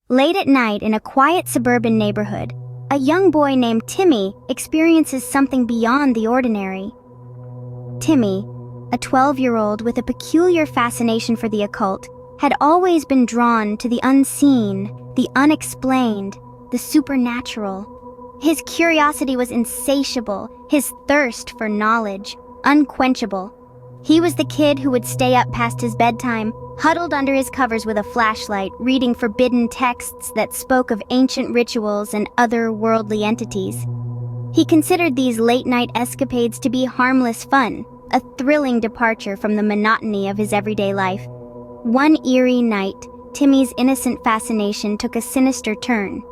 Late at night in a quiet suburban neighborhood, a young boy named Timmy experiences something beyond the ordinary. Timmy, a 12-year-old with a peculiar fascination for the occult, had always been drawn to the unseen, the unexplained, the supernatural. His curiosity was insatiable, his thirst for knowledge, unquenchable. He was the kid who would stay up past his bedtime, huddled under his covers with a flashlight, reading forbidden texts that spoke of ancient rituals and other worldly entities. He considered these late-night escapades to be harmless fun, a thrilling departure from the monotony of his everyday life. One eerie night, Timmy's innocent fascination took a sinister turn.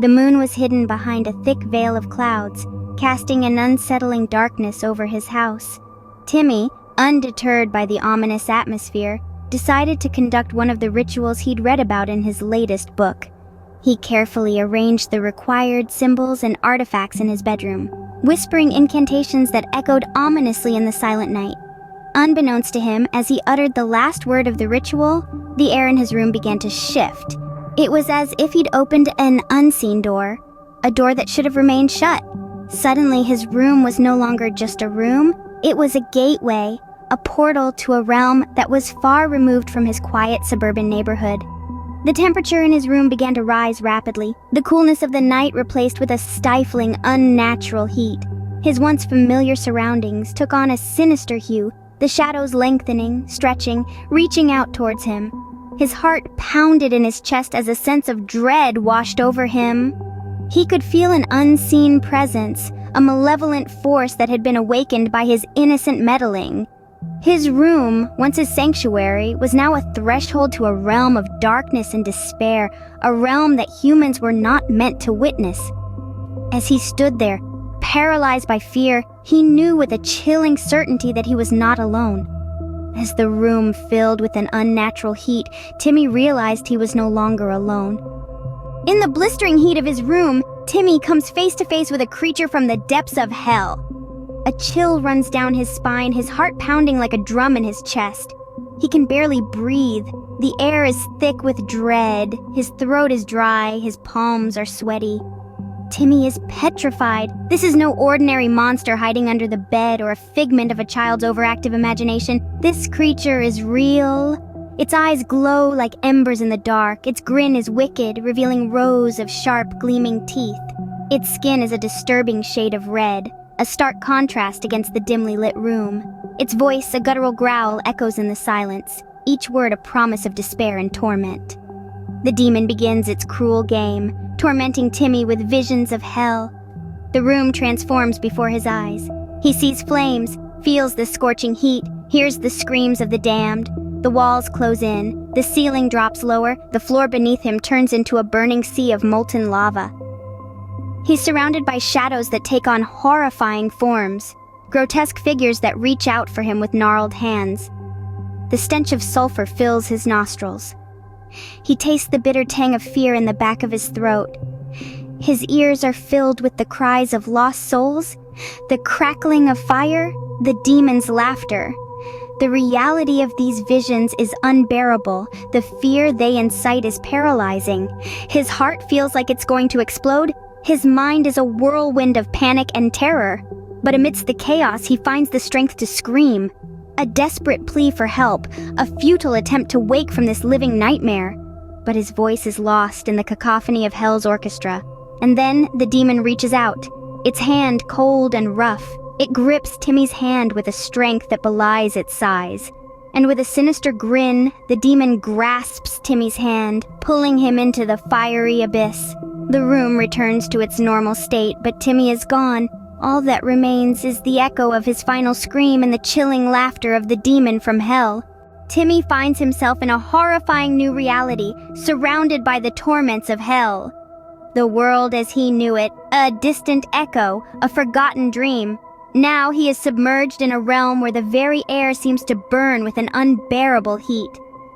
The moon was hidden behind a thick veil of clouds, casting an unsettling darkness over his house. Timmy, undeterred by the ominous atmosphere, decided to conduct one of the rituals he'd read about in his latest book. He carefully arranged the required symbols and artifacts in his bedroom, whispering incantations that echoed ominously in the silent night. Unbeknownst to him, as he uttered the last word of the ritual, the air in his room began to shift. It was as if he'd opened an unseen door, a door that should have remained shut. Suddenly, his room was no longer just a room, it was a gateway, a portal to a realm that was far removed from his quiet suburban neighborhood. The temperature in his room began to rise rapidly, the coolness of the night replaced with a stifling, unnatural heat. His once familiar surroundings took on a sinister hue, the shadows lengthening, stretching, reaching out towards him. His heart pounded in his chest as a sense of dread washed over him. He could feel an unseen presence, a malevolent force that had been awakened by his innocent meddling. His room, once his sanctuary, was now a threshold to a realm of darkness and despair, a realm that humans were not meant to witness. As he stood there, paralyzed by fear, he knew with a chilling certainty that he was not alone. As the room filled with an unnatural heat, Timmy realized he was no longer alone. In the blistering heat of his room, Timmy comes face to face with a creature from the depths of hell. A chill runs down his spine, his heart pounding like a drum in his chest. He can barely breathe. The air is thick with dread. His throat is dry. His palms are sweaty. Timmy is petrified. This is no ordinary monster hiding under the bed or a figment of a child's overactive imagination. This creature is real. Its eyes glow like embers in the dark. Its grin is wicked, revealing rows of sharp, gleaming teeth. Its skin is a disturbing shade of red, a stark contrast against the dimly lit room. Its voice, a guttural growl, echoes in the silence, each word a promise of despair and torment. The demon begins its cruel game, tormenting Timmy with visions of hell. The room transforms before his eyes. He sees flames, feels the scorching heat, hears the screams of the damned. The walls close in, the ceiling drops lower, the floor beneath him turns into a burning sea of molten lava. He's surrounded by shadows that take on horrifying forms, grotesque figures that reach out for him with gnarled hands. The stench of sulfur fills his nostrils. He tastes the bitter tang of fear in the back of his throat. His ears are filled with the cries of lost souls, the crackling of fire, the demon's laughter. The reality of these visions is unbearable. The fear they incite is paralyzing. His heart feels like it's going to explode. His mind is a whirlwind of panic and terror. But amidst the chaos, he finds the strength to scream. A desperate plea for help, a futile attempt to wake from this living nightmare. But his voice is lost in the cacophony of hell's orchestra. And then the demon reaches out, its hand cold and rough. It grips Timmy's hand with a strength that belies its size. And with a sinister grin, the demon grasps Timmy's hand, pulling him into the fiery abyss. The room returns to its normal state, but Timmy is gone. All that remains is the echo of his final scream and the chilling laughter of the demon from hell. Timmy finds himself in a horrifying new reality, surrounded by the torments of hell. The world as he knew it, a distant echo, a forgotten dream. Now he is submerged in a realm where the very air seems to burn with an unbearable heat.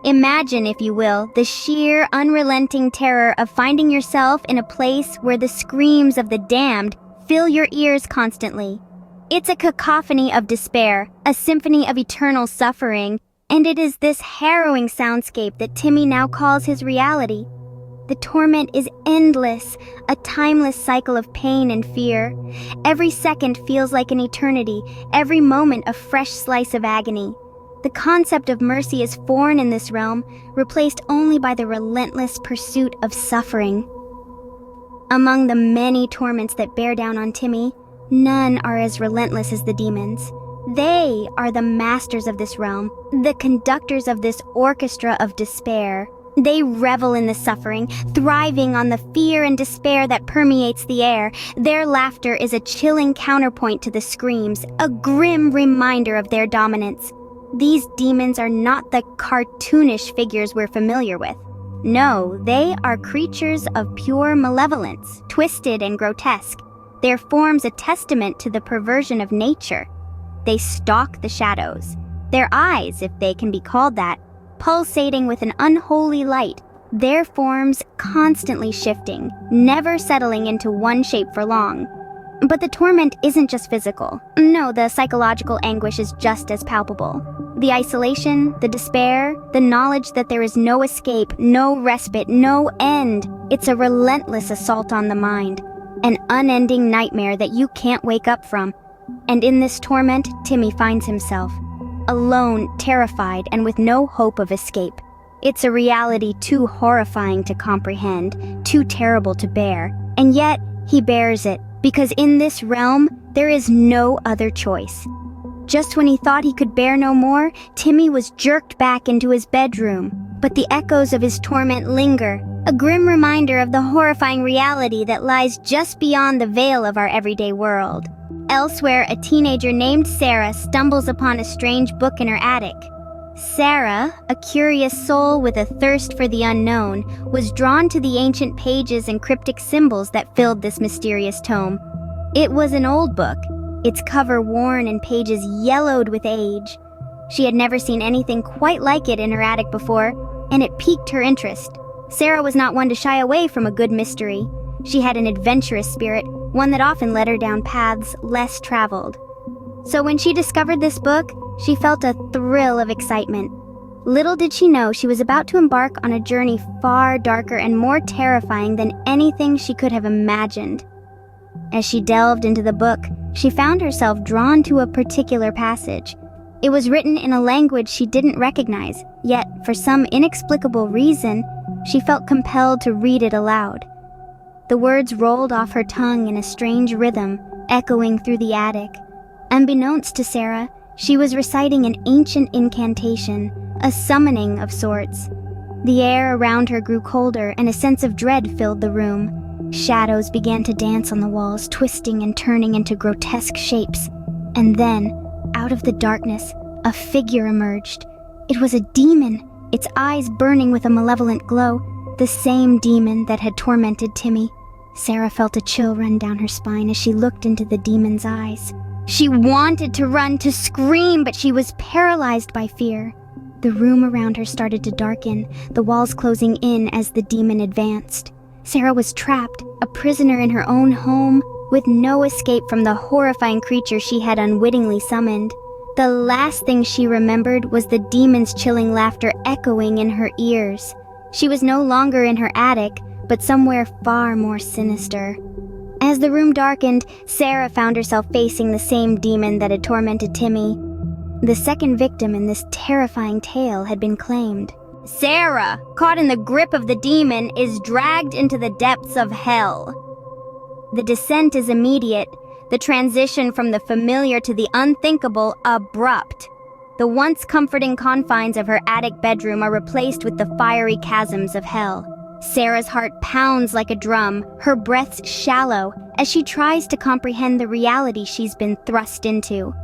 Imagine, if you will, the sheer, unrelenting terror of finding yourself in a place where the screams of the damned fill your ears constantly. It's a cacophony of despair, a symphony of eternal suffering, and it is this harrowing soundscape that Timmy now calls his reality. The torment is endless, a timeless cycle of pain and fear. Every second feels like an eternity, every moment a fresh slice of agony. The concept of mercy is foreign in this realm, replaced only by the relentless pursuit of suffering. Among the many torments that bear down on Timmy, none are as relentless as the demons. They are the masters of this realm, the conductors of this orchestra of despair. They revel in the suffering, thriving on the fear and despair that permeates the air. Their laughter is a chilling counterpoint to the screams, a grim reminder of their dominance. These demons are not the cartoonish figures we're familiar with. No, they are creatures of pure malevolence, twisted and grotesque. Their forms a testament to the perversion of nature. They stalk the shadows. Their eyes, if they can be called that, pulsating with an unholy light, their forms constantly shifting, never settling into one shape for long. But the torment isn't just physical. No, the psychological anguish is just as palpable. The isolation, the despair, the knowledge that there is no escape, no respite, no end. It's a relentless assault on the mind, an unending nightmare that you can't wake up from. And in this torment, Timmy finds himself. Alone, terrified, and with no hope of escape. It's a reality too horrifying to comprehend, too terrible to bear, and yet he bears it, because in this realm, there is no other choice. Just when he thought he could bear no more, Timmy was jerked back into his bedroom, but the echoes of his torment linger, a grim reminder of the horrifying reality that lies just beyond the veil of our everyday world. Elsewhere, a teenager named Sarah stumbles upon a strange book in her attic. Sarah, a curious soul with a thirst for the unknown, was drawn to the ancient pages and cryptic symbols that filled this mysterious tome. It was an old book, its cover worn and pages yellowed with age. She had never seen anything quite like it in her attic before, and it piqued her interest. Sarah was not one to shy away from a good mystery. She had an adventurous spirit, one that often led her down paths less traveled. So when she discovered this book, she felt a thrill of excitement. Little did she know she was about to embark on a journey far darker and more terrifying than anything she could have imagined. As she delved into the book, she found herself drawn to a particular passage. It was written in a language she didn't recognize, yet for some inexplicable reason, she felt compelled to read it aloud. The words rolled off her tongue in a strange rhythm, echoing through the attic. Unbeknownst to Sarah, she was reciting an ancient incantation, a summoning of sorts. The air around her grew colder, and a sense of dread filled the room. Shadows began to dance on the walls, twisting and turning into grotesque shapes. And then, out of the darkness, a figure emerged. It was a demon, its eyes burning with a malevolent glow, the same demon that had tormented Timmy. Sarah felt a chill run down her spine as she looked into the demon's eyes. She wanted to run, to scream, but she was paralyzed by fear. The room around her started to darken, the walls closing in as the demon advanced. Sarah was trapped, a prisoner in her own home, with no escape from the horrifying creature she had unwittingly summoned. The last thing she remembered was the demon's chilling laughter echoing in her ears. She was no longer in her attic, but somewhere far more sinister. As the room darkened, Sarah found herself facing the same demon that had tormented Timmy. The second victim in this terrifying tale had been claimed. Sarah, caught in the grip of the demon, is dragged into the depths of hell. The descent is immediate, the transition from the familiar to the unthinkable abrupt. The once comforting confines of her attic bedroom are replaced with the fiery chasms of hell. Sarah's heart pounds like a drum, her breaths shallow, as she tries to comprehend the reality she's been thrust into.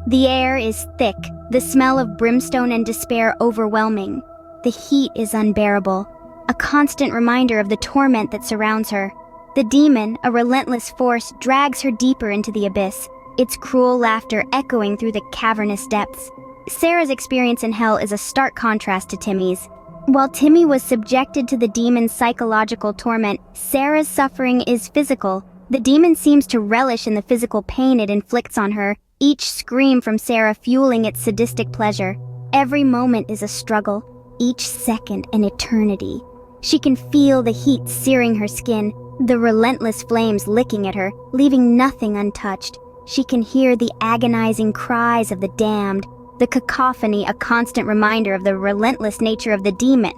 The air is thick, the smell of brimstone and despair overwhelming. The heat is unbearable, a constant reminder of the torment that surrounds her. The demon, a relentless force, drags her deeper into the abyss, its cruel laughter echoing through the cavernous depths. Sarah's experience in hell is a stark contrast to Timmy's. While Timmy was subjected to the demon's psychological torment, Sarah's suffering is physical. The demon seems to relish in the physical pain it inflicts on her, each scream from Sarah fueling its sadistic pleasure. Every moment is a struggle, each second an eternity. She can feel the heat searing her skin, the relentless flames licking at her, leaving nothing untouched. She can hear the agonizing cries of the damned, the cacophony a constant reminder of the relentless nature of the demon.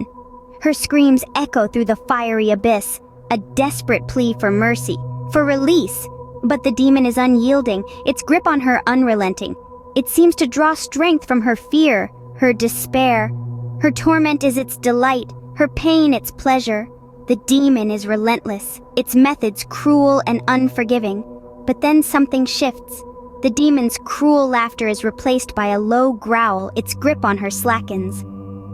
Her screams echo through the fiery abyss, a desperate plea for mercy, for release. But the demon is unyielding, its grip on her unrelenting. It seems to draw strength from her fear, her despair. Her torment is its delight, her pain its pleasure. The demon is relentless, its methods cruel and unforgiving. But then something shifts. The demon's cruel laughter is replaced by a low growl, its grip on her slackens.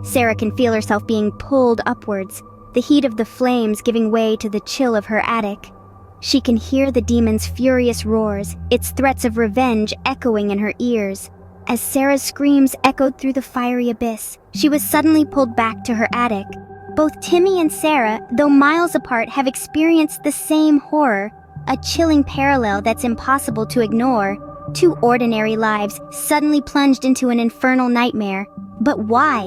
Sarah can feel herself being pulled upwards, the heat of the flames giving way to the chill of her attic. She can hear the demon's furious roars, its threats of revenge echoing in her ears. As Sarah's screams echoed through the fiery abyss, she was suddenly pulled back to her attic. Both Timmy and Sarah, though miles apart, have experienced the same horror, a chilling parallel that's impossible to ignore. Two ordinary lives suddenly plunged into an infernal nightmare. But why?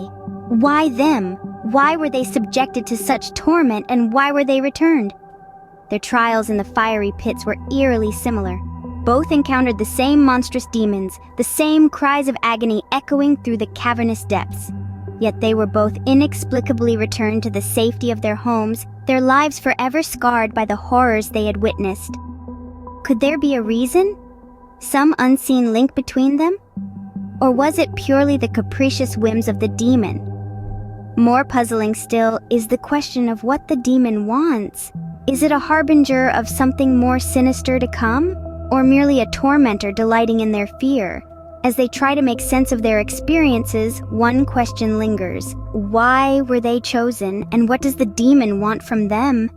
Why them? Why were they subjected to such torment, and why were they returned? Their trials in the fiery pits were eerily similar. Both encountered the same monstrous demons, the same cries of agony echoing through the cavernous depths. Yet they were both inexplicably returned to the safety of their homes, their lives forever scarred by the horrors they had witnessed. Could there be a reason? Some unseen link between them? Or was it purely the capricious whims of the demon? More puzzling still is the question of what the demon wants. Is it a harbinger of something more sinister to come? Or merely a tormentor delighting in their fear? As they try to make sense of their experiences, one question lingers. Why were they chosen, and what does the demon want from them?